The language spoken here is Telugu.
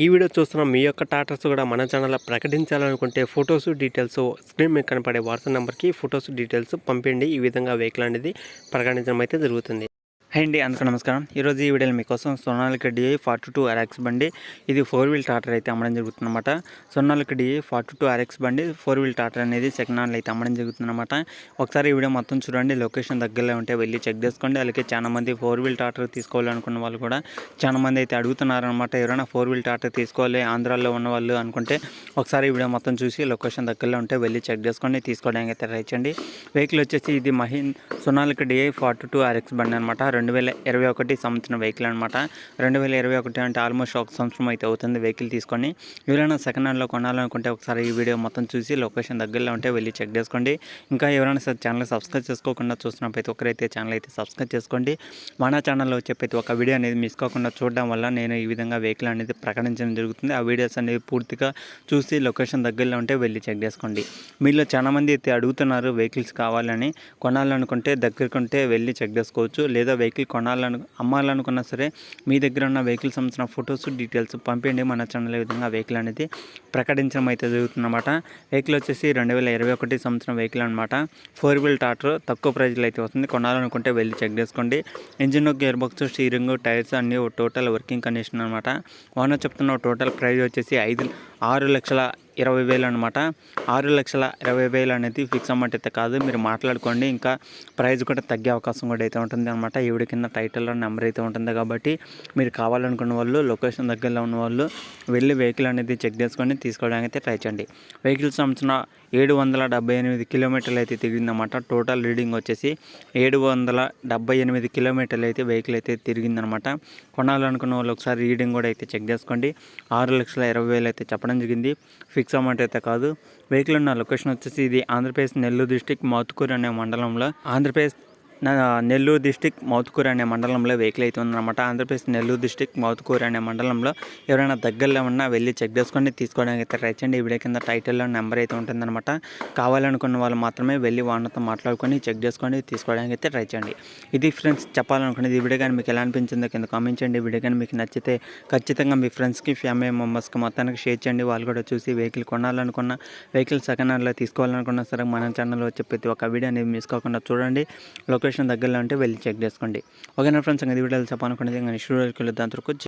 ఈ వీడియో చూస్తున్న మీ యొక్క టాటర్స్ కూడా మన ఛానల్లో ప్రకటించాలనుకుంటే ఫొటోస్ డీటెయిల్స్ స్క్రీన్ మీద కనపడే వాట్సాప్ నెంబర్కి ఫొటోస్ డీటెయిల్స్ పంపిండి. ఈ విధంగా వెహికల్ అనేది ప్రకటించడం అయితే జరుగుతుంది. హాయ్ అండి, అందరికీ నమస్కారం. ఈరోజు ఈ వీడియోలో మీకోసం సోనాలికా DI 42 RX బండి, ఇది 4 వీల్ టాటర్ అయితే అమ్మడం జరుగుతుందన్నమాట. సోనాలికా DI 42 RX బండి 4 వీల్ టాటర్ అనేది సెకండ్ హ్యాండ్లో అయితే అమ్మడం జరుగుతుందన్నమాట. ఒకసారి ఈ వీడియో మొత్తం చూడండి. లొకేషన్ దగ్గరలో ఉంటే వెళ్ళి చెక్ చేసుకోండి. అలాగే చాలా మంది 4 వీల్ టాటర్ తీసుకోవాలనుకున్న వాళ్ళు కూడా చాలా మంది అయితే అడుగుతున్నారనమాట. ఎవరైనా 4 వీల్ టాటర్ తీసుకోవాలి ఆంధ్రాలో ఉన్న వాళ్ళు అనుకుంటే ఒకసారి ఈ వీడియో మొత్తం చూసి లొకేషన్ దగ్గరలో ఉంటే వెళ్ళి చెక్ చేసుకోండి, తీసుకోవడానికి అయితే ట్రై చేయండి. వెహికల్ వచ్చేసి ఇది సోనాలికా DI 42 RX బండి అనమాట. 2021 సంవత్సరం వెహికల్ అనమాట. 2021 అంటే ఆల్మోస్ట్ ఒక సంవత్సరం అయితే అవుతుంది వెహికల్ తీసుకొని. ఎవరైనా సెకండ్ హ్యాండ్లో కొనాలనుకుంటే ఒకసారి ఈ వీడియో మొత్తం చూసి లొకేషన్ దగ్గరలో ఉంటే వెళ్ళి చెక్ చేసుకోండి. ఇంకా ఎవరైనా ఛానల్ సబ్స్క్రైబ్ చేసుకోకుండా చూస్తున్న ప్రతి ఒక్కరైతే ఛానల్ అయితే సబ్స్క్రైబ్ చేసుకోండి. మన ఛానల్లో వచ్చే ప్రతి ఒక్క వీడియో అనేది మిస్ కాకుండా చూడడం వల్ల నేను ఈ విధంగా వెహికల్ అనేది ప్రకటించడం జరుగుతుంది. ఆ వీడియోస్ అనేవి పూర్తిగా చూసి లొకేషన్ దగ్గరలో ఉంటే వెళ్ళి చెక్ చేసుకోండి. మీలో చాలామంది అయితే అడుగుతున్నారు వెహికల్స్ కావాలని. కొనాలనుకుంటే దగ్గరకు ఉంటే వెళ్ళి చెక్ చేసుకోవచ్చు. లేదా వెహికల్ అమ్మాలనుకున్నా సరే మీ దగ్గర ఉన్న వెహికల్ సంబంధించిన ఫొటోస్ డీటెయిల్స్ పంపించండి. మన ఛానల్ విధంగా వెహికల్ అనేది ప్రకటించడం అయితే జరుగుతుందన్నమాట. వెహికల్ వచ్చేసి 2021 సంవత్సరం వెహికల్ అనమాట. 4 వీల్ టాటర్ తక్కువ ప్రైజ్లో అయితే వస్తుంది. కొనాలనుకుంటే వెళ్ళి చెక్ చేసుకోండి. Engine, gear box, steering, tyres అన్నీ టోటల్ వర్కింగ్ కండిషన్ అనమాట. ఓనర్ చెప్తున్న టోటల్ ప్రైజ్ వచ్చేసి 6,20,000 అనమాట. 6,20,000 అనేది ఫిక్స్ అమౌంట్ అయితే కాదు, మీరు మాట్లాడుకోండి. ఇంకా ప్రైస్ కూడా తగ్గే అవకాశం కూడా అయితే ఉంటుంది అనమాట. ఈవిడ కింద టైటిల్లో నెంబర్ అయితే ఉంటుంది కాబట్టి మీరు కావాలనుకున్న వాళ్ళు లొకేషన్ దగ్గరలో ఉన్న వాళ్ళు వెళ్ళి వెహికల్ అనేది చెక్ చేసుకొని తీసుకోవడానికి అయితే ట్రై చేయండి. వెహికల్ సంబంధించిన 778 కిలోమీటర్లు అయితే తిరిగిందన్నమాట. టోటల్ రీడింగ్ వచ్చేసి 778 కిలోమీటర్లు అయితే వెహికల్ అయితే తిరిగిందనమాట. కొనాలనుకున్న వాళ్ళు ఒకసారి రీడింగ్ కూడా అయితే చెక్ చేసుకోండి. 6,20,000 అయితే చెప్పడం జరిగింది, ఫిక్స్ అమౌంట్ అయితే కాదు. వెహికల్ ఉన్న లొకేషన్ వచ్చేసి ఇది ఆంధ్రప్రదేశ్ నెల్లూరు డిస్టిక్ మౌత్కూరు అనే మండలంలో, నెల్లూరు డిస్టిక్ మౌత్కూరు అనే మండలంలో వెహికల్ అయితే ఉందన్నమాట. ఆంధ్రప్రదేశ్ నెల్లూరు డిస్టిక్ మౌత్కూరు అనే మండలంలో ఎవరైనా దగ్గరలో ఉన్నా వెళ్ళి చెక్ చేసుకొని తీసుకోవడానికి అయితే ట్రై చేయండి. ఈ వీడియో కింద టైటిల్లో నెంబర్ అయితే ఉంటుందన్నమాట. కావాలనుకున్న వాళ్ళు మాత్రమే వెళ్ళి వాళ్ళతో మాట్లాడుకొని చెక్ చేసుకొని తీసుకోవడానికి అయితే ట్రై చేయండి. ఇది ఫ్రెండ్స్ చెప్పాలనుకునేది. ఈ వీడియో కానీ మీకు ఎలా అనిపించిందో కింద కామెంట్ చేయండి. ఈ వీడియో కానీ మీకు నచ్చితే ఖచ్చితంగా మీ ఫ్రెండ్స్కి, ఫ్యామిలీ మెంబర్స్కి మొత్తానికి షేర్ చేయండి. వాళ్ళు కూడా చూసి వెహికల్ కొనాలనుకున్న, వెహికల్ సెకండ్ హ్యాండ్లో తీసుకోవాలనుకున్నా సరే మన ఛానల్లో వచ్చే ప్రతి ఒక్క వీడియో అనేది మిస్ కాకుండా చూడండి. లొకేషన్ దగ్గరలో ఉంటే వెళ్ళి చెక్ చేసుకోండి. ఓకేనా ఫ్రెండ్స్, ఇంకా ఈ వీడియోలో చెప్పాలనుకునేది ఇంకా నెక్స్ట్ వీడియోకి వెళ్దాం.